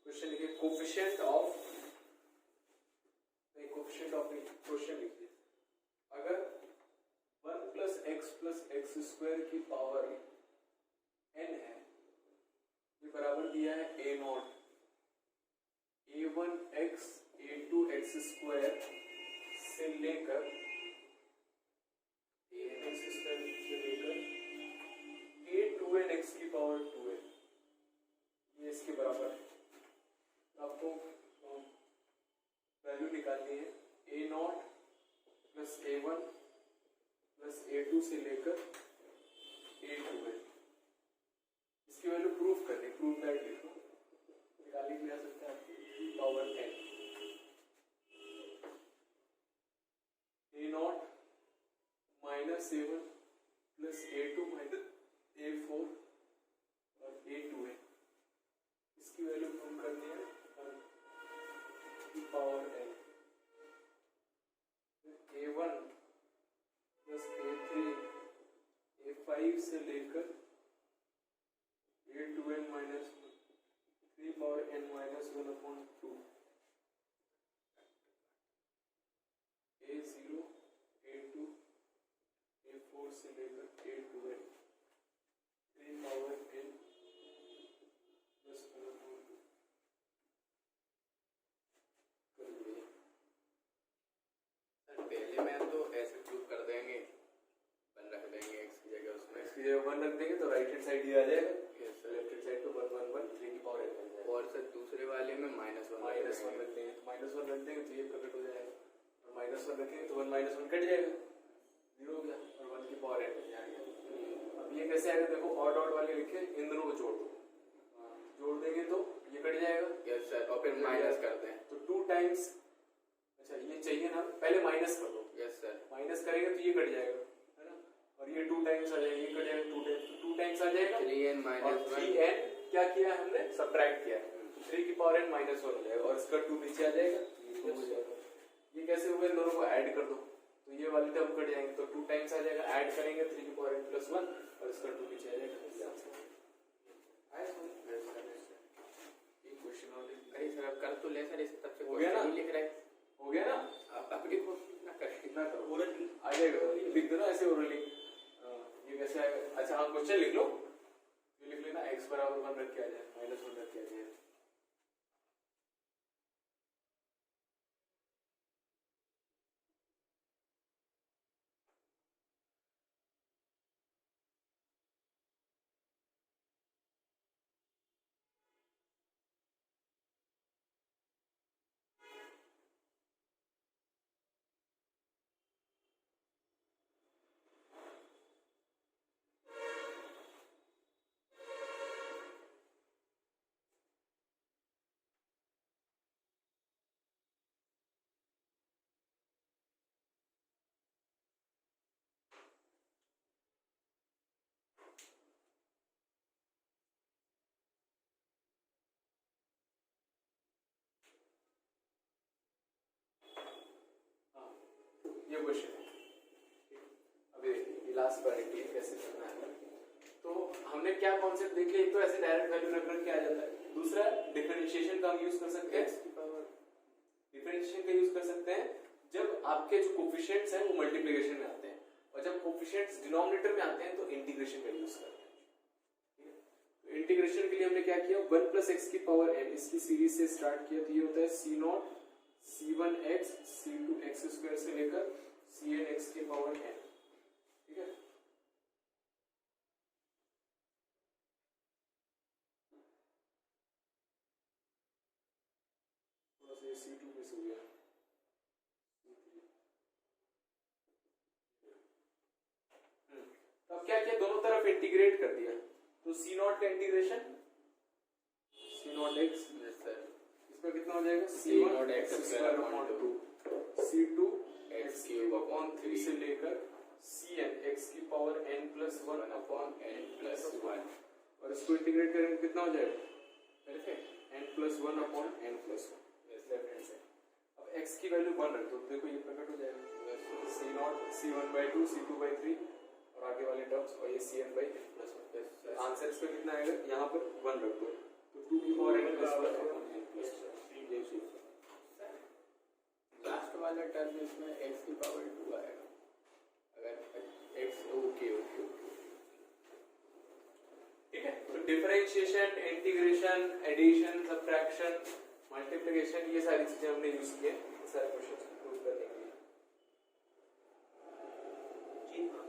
Question लिखिए coefficient of question लिखिए अगर 1 + x स्क्वायर की पावर n है, ये बराबर दिया है a0 a1x a2x स्क्वायर से लेकर a2nx की पावर 2n, ये इसके बराबर है। आपको वैल्यू निकालनी है a0 + a1 + a2 से लेकर a2n, इसकी वैल्यू प्रूफ करनी, प्रूफ दैट लिखो, निकालने के लिए आ सकता है आपकी power n a0 - a1 + a2 - a4 और a2n, इसकी वैल्यू प्रूफ करनी है power n a1 + a3 a5 से लेकर a2n - 3 power n - 1/2 a0 a2 a4 से लेकर a2n 3 पावर n + 1/2 कर दिए। पहले में तो ऐसे प्रूफ कर देंगे, 1 रख देंगे x की जगह, उसमें x की जगह 1 रख देंगे तो राइट हैंड साइड ये आ जाएगा, yes sir, left hand side पे 1 1 1 3 की पावर n आ जाएगा। और सर दूसरे वाले में -1 -1 रख देंगे तो -1 रख देंगे तो ये प्रकट हो जाएगा, और -1 रखेंगे तो 1 - 1 कट जाएगा, 0 हो गया, और 1 की पावर n आ जाएगा। अब ये कैसे आएगा देखो, और डॉट वाले लिखे, इन दोनों को जोड़ दो, जोड़ देंगे तो ये कट जाएगा, यस सर, और फिर माइनस करते हैं तो 2 टाइम्स, अच्छा ये चाहिए ना, पहले माइनस कर दो, यस सर, माइनस करेंगे तो ये कट जाएगा, है ना, और ये 2 टाइम्स आ जाएगा, ये कट जाएगा 2 टाइम्स, तो 2 टाइम्स आ जाएगा 3n - 1 3n क्या किया है हमने, सब्ट्रैक्ट किया है, 3 की पावर n - 1 हो जाएगा, और इसका 2 नीचे आ जाएगा, ये 2 हो जाएगा। ये कैसे हुए, इन दोनों को ऐड कर दो तो ये वाले टर्म कट जाएंगे, तो 2 टाइम्स आ जाएगा, ऐड करेंगे 3 की पावर n + 1 और इसका 2 नीचे आ जाएगा। आया समझ? एक क्वेश्चन और अरे सर अब कर तो ले सर, इस तब से हो गया ना? नहीं लिख रहा है, हो गया ना, आप अपनी कोशिश ना करें, कितना करो, ओरली आ जाएगा, लिख दो ना ऐसे ओरली। ये कैसे आएगा, अच्छा हाँ क्वेश्चन लिख लो, ये लिख लेना, x बराबर 1 रख के आ जाए, -1 रख के आ जाए। ये क्वेश्चन है, अभी लास्ट क्वालिटी कैसे करना है। तो हमने क्या कॉन्सेप्ट देख लिया, एक तो ऐसे डायरेक्ट वैल्यू रख के आ जाता है, दूसरा डिफरेंशिएशन का हम यूज कर सकते हैं, डिफरेंशिएशन का यूज कर सकते हैं जब आपके जो कोफिशिएंट्स हैं वो मल्टीप्लिकेशन में आते हैं, और जब कोफिशिएंट्स डिनोमिनेटर में आते हैं तो इंटीग्रेशन का यूज करते हैं। तो इंटीग्रेशन के लिए हमने क्या किया, 1 + x की पावर n, इसकी सीरीज से स्टार्ट किया, तो ये होता है c0 c1x c2x² से लेकर cnx की पावर n, ठीक है। थोड़ा सा c2 मिस हो गया, अब क्या किया, दोनों तरफ इंटीग्रेट कर दिया, तो c0 का इंटीग्रेशन c0x, यस सर, इसमें कितना हो जाएगा, c0x² c2x³ से लेकर cnx की पावर n + 1/n+1, और इसको इंटीग्रेट करेंगे कितना हो जाएगा, n + 1/n+1, लेफ्ट हैंड से। अब x की वैल्यू 1 रख दो, देखो ये प्रकट हो जाएगा, c0 c1/2 c2/3 और आगे वाले टर्म्स, और ये cn/n+1। आंसर इसका कितना आएगा, यहाँ पर 1 रख दो, तो 2 की पावर n + 1/n चाहिए। लास्ट वाला टर्म इसमें x की पावर 2 आएगा अगर x ओके ओके ठीक है। तो differentiation, integration, addition, subtraction, multiplication, ये सारी चीजें हमने यूज की है सारे क्वेश्चंस को प्रूव करने के लिए। जी हाँ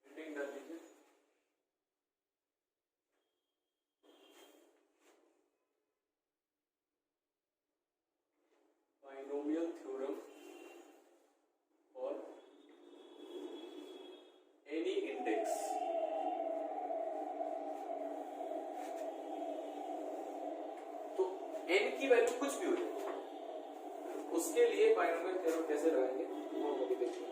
रीडिंग डाल दीजिए। बाइनोमियल थ्योरम और एनी इंडेक्स तो n की वैल्यू कुछ भी हो जाए उसके लिए बाइनोमियल थ्योरम कैसे लगाएंगे वो हम अभी देखेंगे।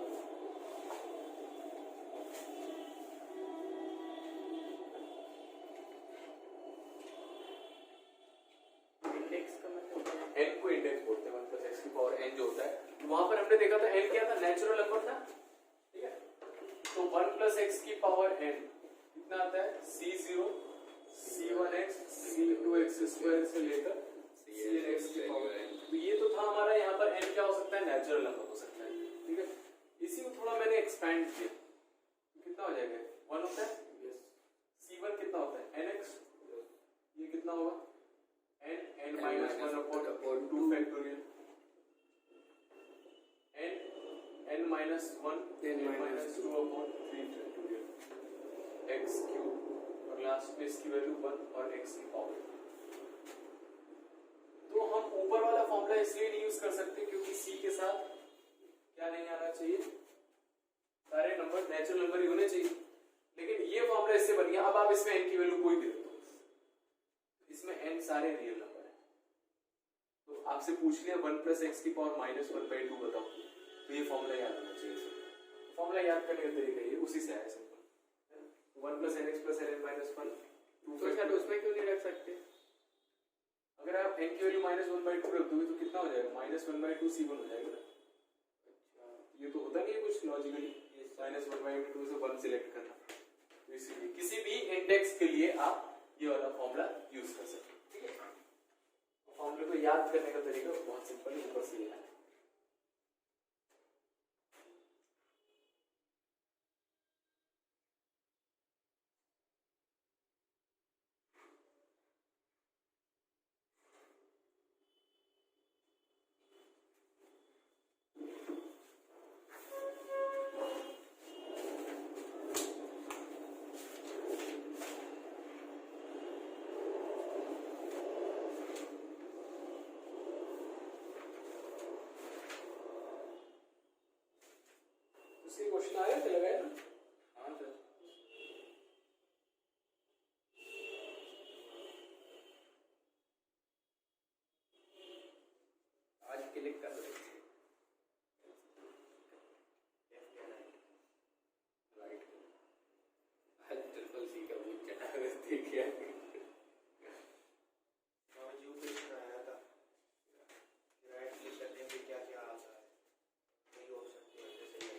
इंडेक्स का मतलब क्या है? n को इंडेक्स बोलते हैं 1 + x की पावर n जो होता है। वहां पर हमने देखा था n क्या था, नेचुरल नंबर था, ठीक है। तो 1 + x की पावर n कितना आता है, c0 c1x c2x² से लेकर cnx की पावर n। तो ये तो था हमारा, यहाँ पर n क्या हो सकता है, नेचुरल नंबर हो सकता है, ठीक है। इसी को थोड़ा मैंने एक्सपैंड किया, कितना हो जाएगा, 1 होता है, c1 कितना होता है, nx, ये कितना होगा, n - 1/2 factorial, n - 1 n - 2/3 factorial, x³ और लास्ट में इसकी वैल्यू 1 और x की पावर। तो हम ऊपर वाला फॉर्मूला इसलिए नहीं यूज कर सकते क्योंकि c के साथ क्या नहीं आना चाहिए, सारे नंबर नेचुरल नंबर ही होने चाहिए। लेकिन ये फॉर्मूला इससे बन गया। अब आप इसमें n की वैल्यू कोई भी रख दो, इसमें n सारे रियल नंबर है। तो आपसे पूछ लिया 1 + x की पावर -1/2 बताओ, तो ये फॉर्मूला याद होना चाहिए। फॉर्मूला याद करने का तरीका ये उसी से आया, सिंपल 1 + nx + ln - 1 तो सर उसमें क्यों नहीं रख सकते? अगर आप n की वैल्यू -1/2 रख दोगे तो कितना हो जाएगा, -1/2 c1 हो जाएगा। अच्छा, ये तो होता नहीं है कुछ लॉजिकली, -1/2 से 1 सिलेक्ट करना। तो इसलिए किसी भी इंडेक्स के लिए आप ये वाला फॉर्मूला यूज कर सकते हैं, ठीक है। फॉर्मूले को याद करने का तरीका बहुत सिंपल है, ऊपर से ये है। क्वेश्चन आ रहे थे, लगाए ना? हाँ सर, आज क्लिक कर रहे थे राइट, आज CCC का बुक चढ़ा देखिए और जो भी आया था राइट क्लिक करने पे क्या क्या आता है, वही ऑप्शन की वजह से लगा।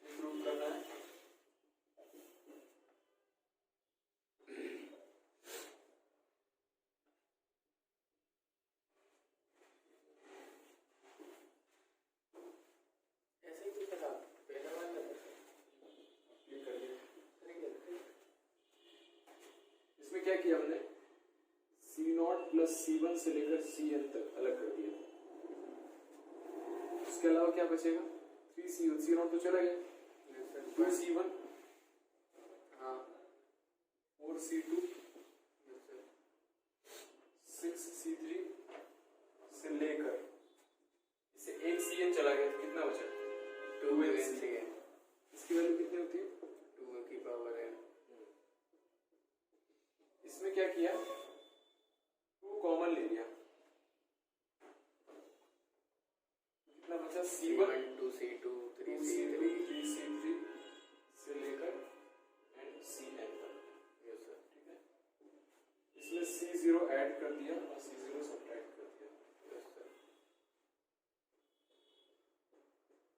इम्प्रूव करना है। ऐसे ही तो था पहला वाला क्लिक कर दिया। इसमें क्या किया हमने, c0 + c1 से लेकर cn तक अलग कर दिया। इसके अलावा क्या बचेगा, 3c1, c0 तो चला गया, 2c1, हाँ 4c2, 6c3 से लेकर इसे 1cn चला गया, तो कितना बचा, 2n इसकी वैल्यू कितनी होती है, 2 की पावर n। इसमें क्या किया, 2 कॉमन ले लिया, कितना बचा, C1 2C2 3C2 3C3 3C3 से लेकर एंड Cn तक। Yes sir. ठीक है, इसमें C0 ऐड कर दिया और C0 सब्ट्रैक्ट कर दिया। Yes sir.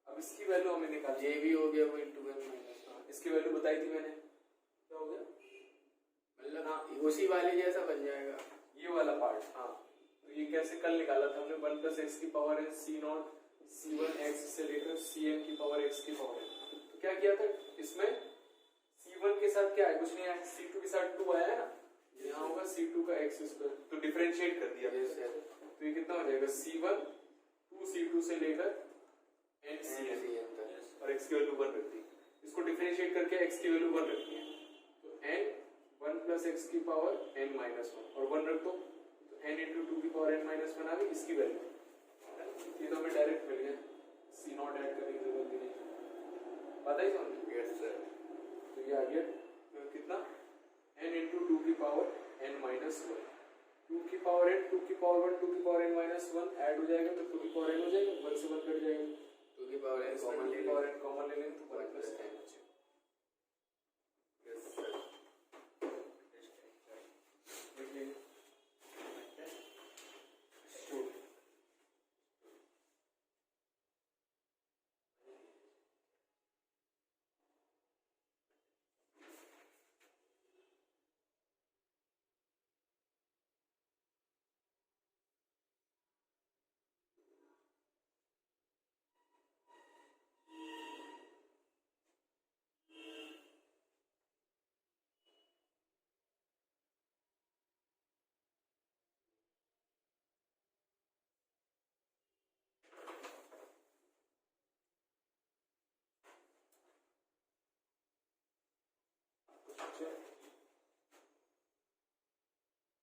अब इसकी वैल्यू हमें निकालनी ये भी हो गया वही 2n माइनस। है। इसकी वैल्यू बताई थी मैंने, क्या हो गया, मतलब हाँ उसी वाले जैसा बन जाएगा ये वाला पार्ट। हाँ, तो ये कैसे कल निकाला था हमने, 1 प्लस एक्स की पावर है C0 C1 x से लेकर Cn की पावर x की पावर है। तो क्या किया था, इसमें C1 के साथ क्या है, कुछ नहीं है, C2 के साथ 2 आया है ना, यहाँ होगा C2 का x स्क्वायर, तो डिफरेंशिएट कर दिया। Yes sir. तो ये कितना हो जाएगा, C1 2C2 से लेकर एंड Cn तक और x की वैल्यू 1 रख दी। इसको डिफरेंशिएट करके x की वैल्यू 1 रखनी है, तो n 1 प्लस एक्स की पावर n माइनस 1 और 1 रख दो, तो n इंटू 2 की पावर n माइनस 1 आ गई इसकी वैल्यू। ये तो हमें डायरेक्ट मिल गया, C0 ऐड करने की जरूरत ही नहीं, पता ही समझ। Yes sir. तो ये आ गया कितना, n इंटू 2 की पावर n माइनस 1, 2 की पावर n 2 की पावर 1 2 की पावर n माइनस 1 ऐड हो जाएगा तो 2 की पावर n हो जाएगा, 1 से 1 कट जाएगा, 2 की पावर n कॉमन कॉमन ले पावर लेंगे। n कॉमन ले लेंगे तो 1 प्लस n बचेगा। Yes sir. देखिए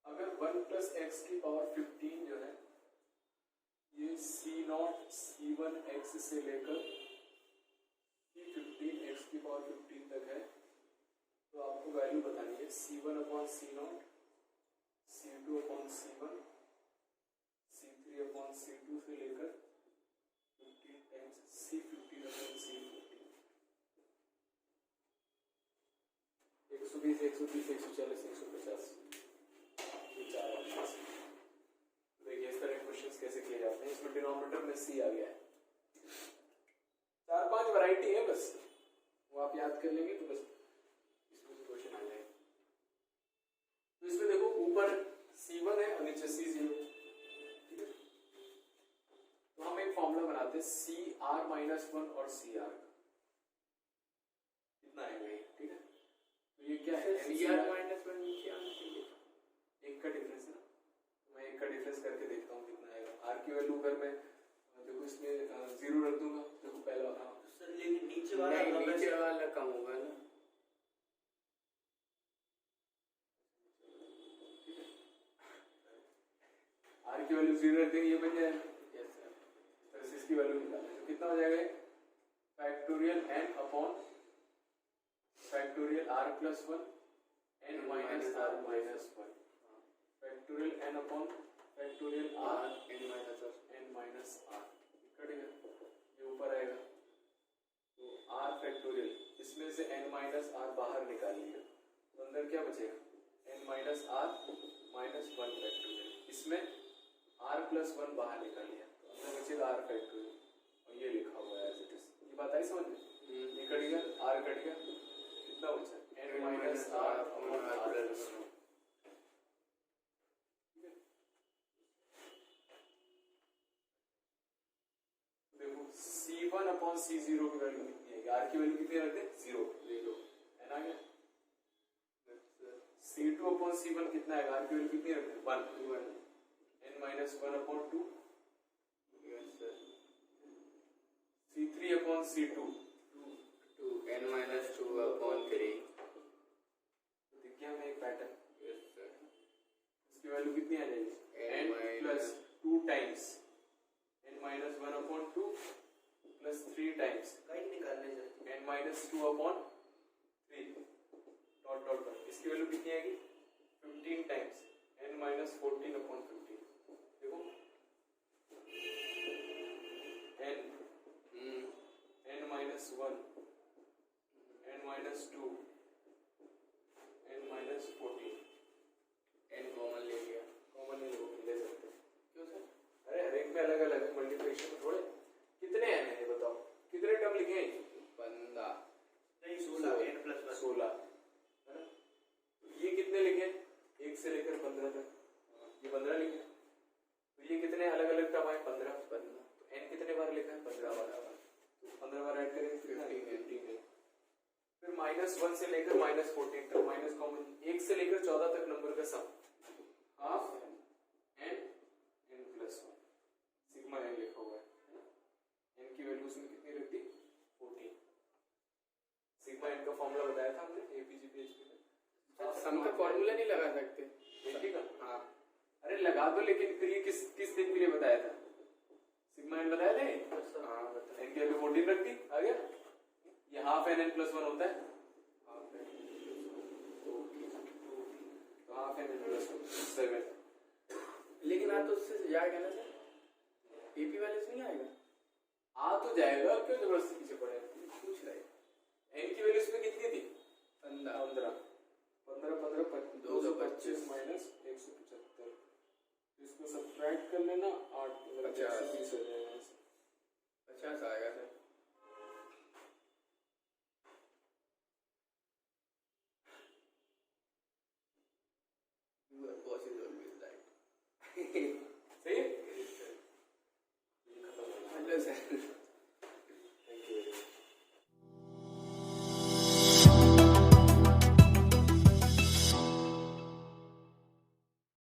अगर 1 प्लस एक्स की पावर 15 जो है ये C0 C1 x से लेकर C15 x की पावर 15 तक है, तो आपको वैल्यू बतानी है C1 upon C0, C2 upon C1, C3 upon C2 से लेकर 15 टाइम्स C15 अपॉन C15। 120 130 140 150 चार ऑप्शंस। देखिए इस तरह के क्वेश्चंस कैसे किए जाते हैं। इसमें डिनोमिनेटर में C आ गया है, 4-5 वैरायटी है बस, वो आप याद कर लेंगे तो बस इसमें से क्वेश्चन आ जाएगा। तो इसमें देखो ऊपर C1 है और नीचे C0, ठीक है। तो हम एक फॉर्मूला बनाते हैं CR-1 और CR का, कितना आएगा ये, ठीक है। तो ये क्या है, CR माइनस 1 नीचे आना चाहिए, एक का डिफरेंस है ना, मैं एक का डिफरेंस करके देखता हूँ कितना आएगा। आर की वैल्यू अगर मैं देखो इसमें 0 रख दूंगा, देखो पहला सर लेकिन नीचे वाला नहीं नीचे वाला कम होगा ना। आर की वैल्यू 0 रख देंगे, ये बन जाएगा। Yes sir. तो इसकी वैल्यू निकालें तो कितना हो जाएगा, factorial n upon factorial r plus 1 n minus r minus 1 factorial n upon factorial r n minus r कटेगा, ये ऊपर आएगा। तो r फैक्टोरियल, इसमें से n माइनस r बाहर निकाल लिया तो अंदर क्या बचेगा, n minus r minus 1 factorial, इसमें r प्लस 1 बाहर निकाल लिया तो अंदर बचेगा r फैक्टोरियल, और ये लिखा हुआ है एज इट इज। ये बात आई समझ में, ये कट गया, r कट गया, कितना बचा, n minus r upon r plus 1। देखो C1 अपॉन C0 की वैल्यू कितनी है, R की वैल्यू कितनी रखते हैं, 0 है ना, क्या C2 अपॉन C1 कितना है, R की वैल्यू कितनी रखते हैं, 1 n minus 1 upon 2, C3 upon C2 2 n minus 2 upon 3। दिख गया हमें एक पैटर्न, यस सर। इसकी वैल्यू कितनी आ जाएगी, n n plus 2 times n minus 1 upon 2 plus 3 times कहीं निकालने चाहिए n minus 2 upon 3 dot dot dot, इसकी वैल्यू कितनी आएगी, 15 टाइम्स n माइनस 14 अपॉन 15। देखो n minus 1, n minus 2, n minus 14। n common ले लिया। कॉमन नहीं ले सकते। क्यों सर? अरे हर एक में अलग अलग है, मल्टीप्लिकेशन में थोड़े। कितने n है ये बताओ, कितने टर्म लिखे हैं? 15। नहीं 16 n प्लस 16 है ना। ये कितने लिखे? 1 से लेकर 15 तक, ये 15 लिखे। तो ये कितने अलग अलग टर्म आए? 15। तो n कितने बार लिखा है? 15 बार। तो 15 बार ऐड करेंगे 15 है। फिर -1 से लेकर -14 तक, माइनस कॉमन, 1 से लेकर 14 तक नंबर का sum, half n plus 1 sigma n लिखा हुआ है ना। n की वैल्यू उसमें कितनी रख दी? 14। सिग्मा n का फॉर्मूला बताया था हमने एपीजी PHP में। सम का फॉर्मूला नहीं लगा सकते? ठीक है। हाँ। अरे लगा दो, लेकिन फिर ये किस दिन के लिए बताया था? सिग्मा n बताया था। हाँ बता। n की वैल्यू 14 रख दी, आ गया। ये हाफ n प्लस 1 होता है, तो हाफ n प्लस 7। लेकिन आ तो उससे जाएगा ना सर, एपी वाले से नहीं आएगा? आ तो जाएगा, क्यों जबरदस्ती पीछे पड़े? पूछ रहे। n की वैल्यू इसमें कितनी थी? 15 225 माइनस 175। इसको सब्ट्रैक्ट कर लेना, 8 120 हो जाएगा। 50 आएगा sir. Your boss is always right.